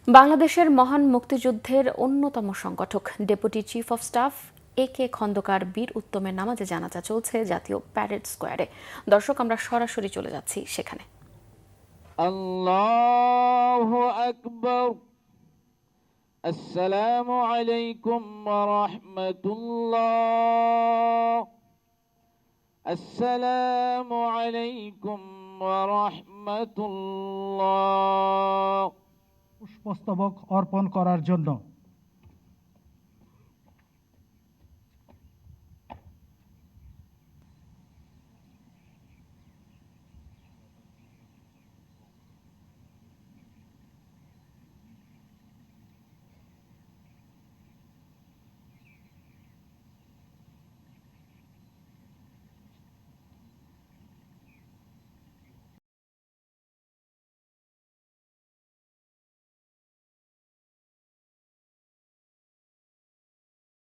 বাংলাদেশের মহান মুক্তিযুদ্ধের অন্যতম সংগঠক deputy chief of staff AK Khandaker বীর উত্তমের নামাজে জানাজা চলছে জাতীয় প্যারেড স্কোয়ারে। দর্শক, আমরা সরাসরি চলে যাচ্ছি সেখানে। আল্লাহু আকবার। আসসালামু আলাইকুম ওয়া রাহমাতুল্লাহ। আসসালামু আলাইকুম ওয়া রাহমাতুল্লাহ। পুষ্পস্তবক অর্পণ করার জন্য